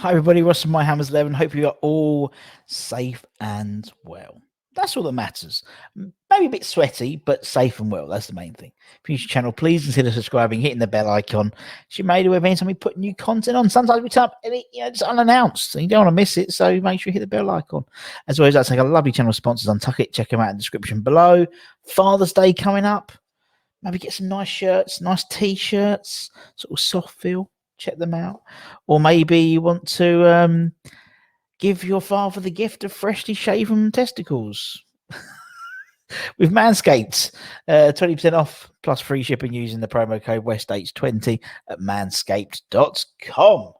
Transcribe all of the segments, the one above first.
Hi everybody, Ross from My Hammers 11. Hope you are all safe and well. That's all that matters. Maybe a bit sweaty, but safe and well. That's the main thing. If you're new to the channel, please consider subscribing, hitting the bell icon. It's made aware every time we put new content on. Sometimes we turn up and it's unannounced, and you don't want to miss it, so make sure you hit the bell icon. As always, that's like a lovely channel sponsors on Tuck It. Check them out in the description below. Father's Day coming up. Maybe get some nice shirts, nice t-shirts, sort of soft feel. Check them out. Or maybe you want to give your father the gift of freshly shaven testicles. With Manscaped, 20% off plus free shipping using the promo code WestH20 at manscaped.com.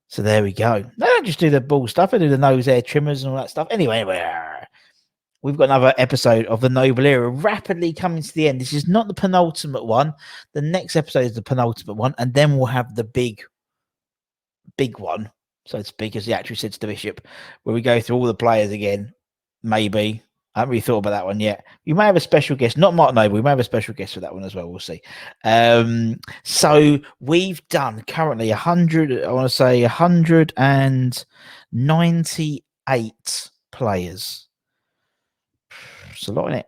So there we go. They don't just do the ball stuff, they do the nose hair trimmers and all that stuff. Anyway, we've got another episode of the Noble Era rapidly coming to the end. This is not the penultimate one. The next episode is the penultimate one, and then we'll have the big one, so to speak, as the actress said to the Bishop, where we go through all the players again. Maybe. I haven't really thought about that one yet. We may have a special guest, not Mark Noble. We may have a special guest for that one as well. We'll see. So we've done currently 198 players. It's a lot in it.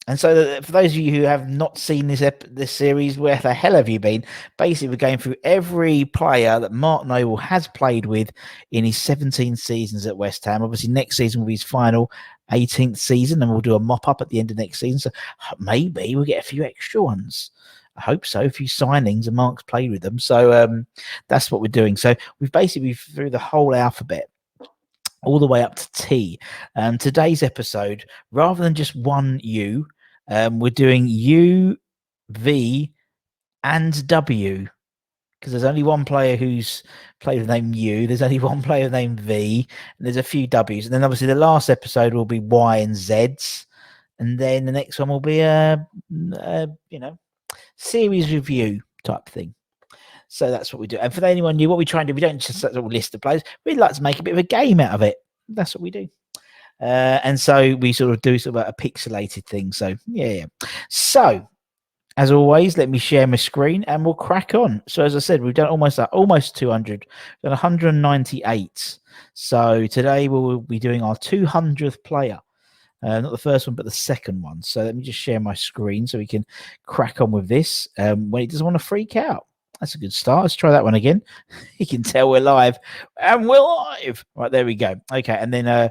And so for those of you who have not seen this series, where the hell have you been? Basically, we're going through every player that Mark Noble has played with in his 17 seasons at West Ham. Obviously, next season will be his final 18th season, and we'll do a mop-up at the end of next season. So maybe we'll get a few extra ones. I hope so. A few signings, and Mark's played with them. So that's what we're doing. So we've basically through the whole alphabet, all the way up to T. Today's episode, rather than just one U, we're doing U, V, and W, because there's only one player who's played with the name U. There's only one player named V, and there's a few W's. And then obviously the last episode will be Y and Z's, and then the next one will be a series review type thing. So that's what we do. And for anyone new, what we try and do, we don't just sort of list the players. We'd like to make a bit of a game out of it. That's what we do. And so we sort of do sort of a pixelated thing. So, yeah. So, as always, let me share my screen and we'll crack on. So, as I said, we've done almost 200. We've done 198. So, today we'll be doing our 200th player. Not the first one, but the second one. So, let me just share my screen so we can crack on with this when it doesn't want to freak out. That's a good start. Let's try that one again. You can tell we're live. And we're live. Right, there we go. Okay, and then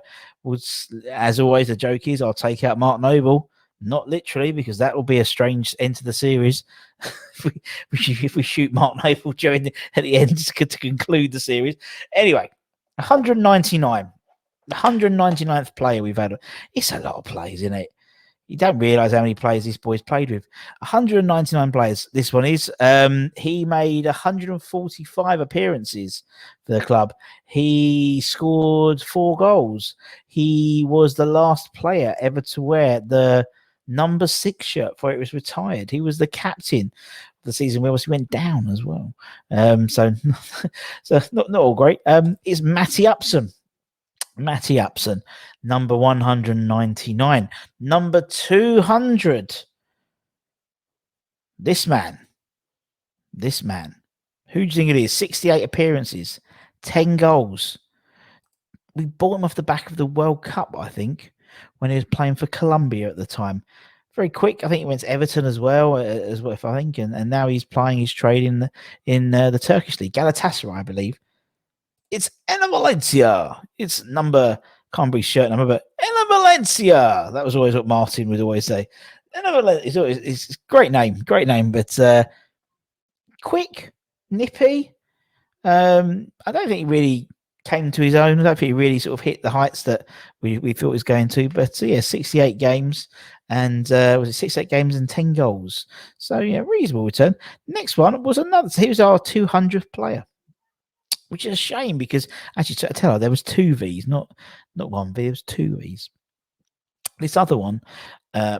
as always, the joke is I'll take out Mark Noble. Not literally, because that will be a strange end to the series. if we shoot Mark Noble at the end to conclude the series. Anyway, 199. The 199th player we've had. It's a lot of players, isn't it? You don't realise how many players this boy's played with. 199 players. This one is. He made 145 appearances for the club. He scored 4 goals. He was the last player ever to wear the number 6 shirt before it was retired. He was the captain of the season. We obviously went down as well. So not all great. It's Matty Upson. Matty Upson, number 199. Number 200. This man. Who do you think it is? 68 appearances, 10 goals. We bought him off the back of the World Cup, I think, when he was playing for Colombia at the time. Very quick. I think he went to Everton as well, if I think, and now he's plying his trade in the Turkish league, Galatasaray, I believe. It's Enner Valencia. It's can't be shirt number, but Enner Valencia. That was always what Martin would always say. Enner Valencia. It's a great name, but quick, nippy. I don't think he really came to his own. I don't think he really sort of hit the heights that we thought he was going to. But yeah, 68 games and was it 68 games and 10 goals? So yeah, reasonable return. Next one was another. He was our 200th player. Which is a shame because actually, to tell her there was 2 V's, not 1 V. There was 2 V's. This other one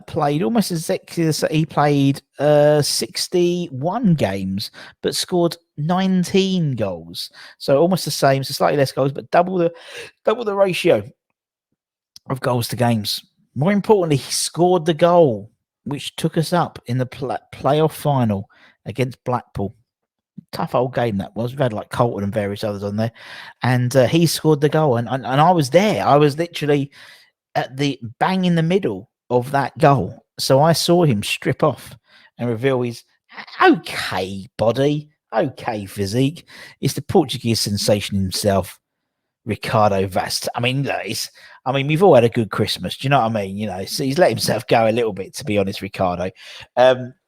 played almost exactly the same. He played 61 games, but scored 19 goals. So almost the same. So slightly less goals, but double the ratio of goals to games. More importantly, he scored the goal which took us up in the playoff final against Blackpool. Tough old game that was. We've had like Colton and various others on there, and he scored the goal, and I was there. I was literally at the bang in the middle of that goal, so I saw him strip off and reveal his okay body, okay physique. It's the Portuguese sensation himself, Ricardo Vaz Te. I mean, we've all had a good Christmas. Do you know what I mean? So he's let himself go a little bit, to be honest, Ricardo.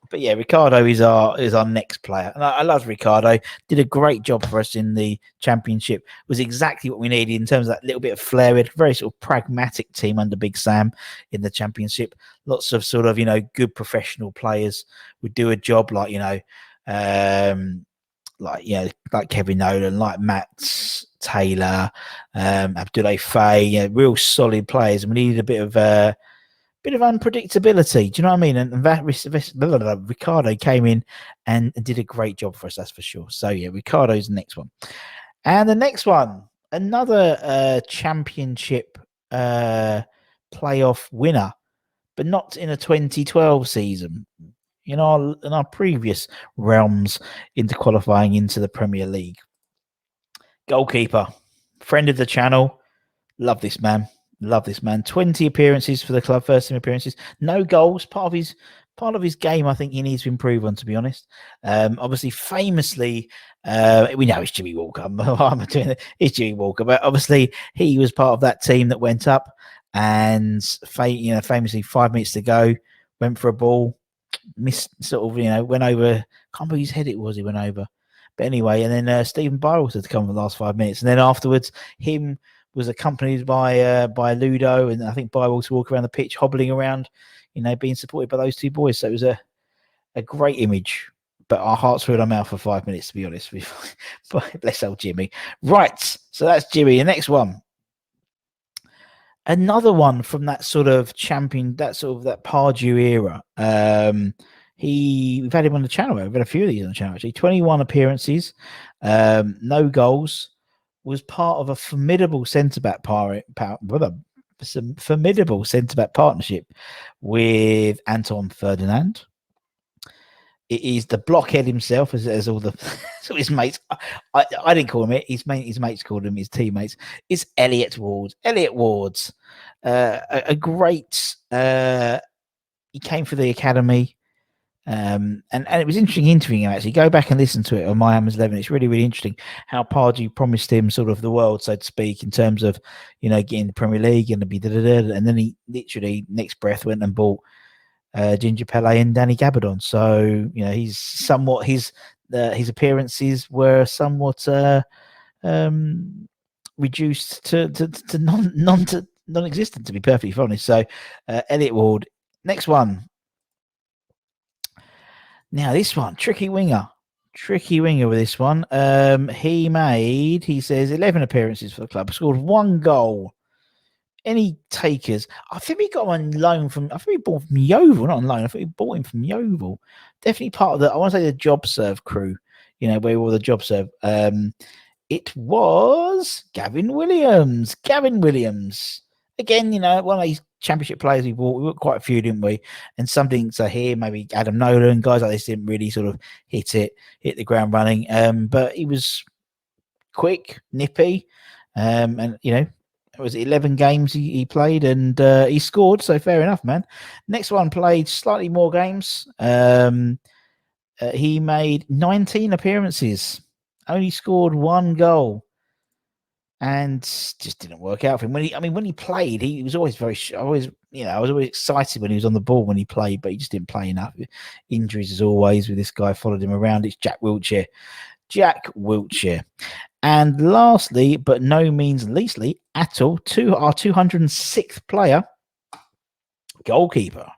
But yeah, Ricardo is our next player, and I love Ricardo. Did a great job for us in the championship. Was exactly what we needed in terms of that little bit of flair. We had a very sort of pragmatic team under Big Sam in the championship. Lots of sort of good professional players would do a job like like Kevin Nolan, like Matt Taylor, Abdoulaye Faye, real solid players, and we needed a bit of unpredictability. Do you know what I mean? And Ricardo came in and did a great job for us, that's for sure. So yeah, Ricardo's the next one. And the next one, another championship playoff winner, but not in a 2012 season. In our previous realms into qualifying into the Premier League. Goalkeeper, friend of the channel. Love this man. 20 appearances for the club, first team appearances. No goals. Part of his game, I think he needs to improve on, to be honest. Obviously, famously, we know it's Jimmy Walker. I'm doing it. It's Jimmy Walker, but obviously he was part of that team that went up, and famously 5 minutes to go, went for a ball, missed, went over. Can't believe his head it was. He went over. But anyway, and then Stephen Bywater had to come for the last 5 minutes, and then afterwards, him was accompanied by Ludo, and I think Bywater walk around the pitch, hobbling around, being supported by those two boys. So it was a great image. But our hearts were in our mouth for 5 minutes, to be honest. Bless old Jimmy. Right, so that's Jimmy. The next one. Another one from that sort of champion, that Pardew era. We've had him on the channel. We've had a few of these on the channel, actually. 21 appearances, no goals. Was part of a formidable centre-back partnership with Anton Ferdinand. It is the blockhead himself, as all the so his mates. I didn't call him it. His mates called him. His teammates. It's Elliot Ward. Elliot Ward's a great. He came for the academy, and it was interesting interviewing him. Actually, go back and listen to it on My Hammers 11. It's really, really interesting how Pardew promised him sort of the world, so to speak, in terms of getting the Premier League and to be and then he literally next breath went and bought Ginger Pele and Danny Gabardon. So he's somewhat his appearances were somewhat reduced to non-existent, to be perfectly honest. So Elliot Ward, next one. Now this one, tricky winger with this one. He says 11 appearances for the club, scored 1 goal. Any takers? I think we got him on loan from. I think we bought him from Yeovil, not on loan. I think we bought him from Yeovil. Definitely part of the. I want to say the Job Serve crew. Where all the Job Serve. It was Gavin Williams. Again, one of these championship players we bought. We bought quite a few, didn't we? And something to here, maybe Adam Nolan, guys like this didn't really sort of hit the ground running. But he was quick, nippy, and it was 11 games he played, and he scored, so fair enough, man. Next one played slightly more games. He made 19 appearances, only scored 1 goal, and just didn't work out for him. When he played, he was always I was always excited when he was on the ball when he played, but he just didn't play enough. Injuries, as always, with this guy followed him around. It's Jack Wilshere. And lastly, but no means leastly, at all, our 206th player, goalkeeper.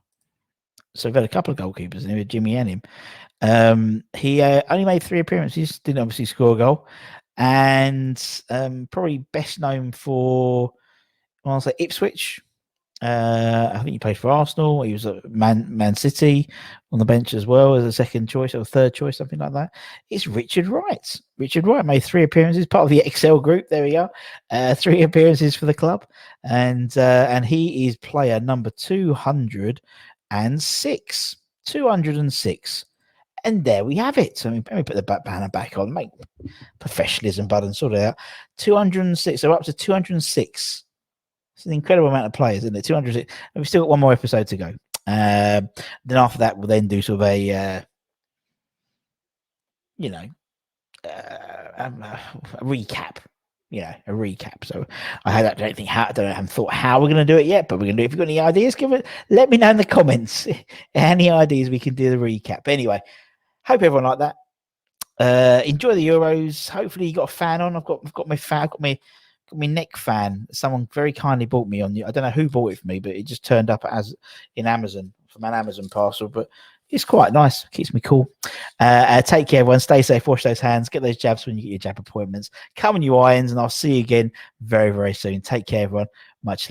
So we've had a couple of goalkeepers in here, Jimmy and him. He only made 3 appearances, didn't obviously score a goal, and probably best known for, I'll say Ipswich. I think he played for Arsenal. He was at Man City on the bench as well as a second choice or third choice, something like that. It's Richard Wright. Richard Wright made 3 appearances, part of the Excel group. There we are. 3 appearances for the club, and he is player number 206. 206. And there we have it. So let me put the banner back on, make professionalism button, sort it out. 206. So we're up to 206. It's an incredible amount of players, isn't it? 206. And we've still got one more episode to go. Then after that, we'll then do sort of a, a recap. A recap. So I haven't thought how we're going to do it yet, but we're going to do it. If you've got any ideas, let me know in the comments. Any ideas we can do the recap. Anyway, hope everyone liked that. Enjoy the Euros. Hopefully you got a fan on. I've got my fan. Got my neck fan. Someone very kindly bought me on. I don't know who bought it for me, but it just turned up as in Amazon from an Amazon parcel. But it's quite nice. Keeps me cool. Take care, everyone. Stay safe. Wash those hands. Get those jabs when you get your jab appointments. Come on, you irons, and I'll see you again very, very soon. Take care, everyone. Much.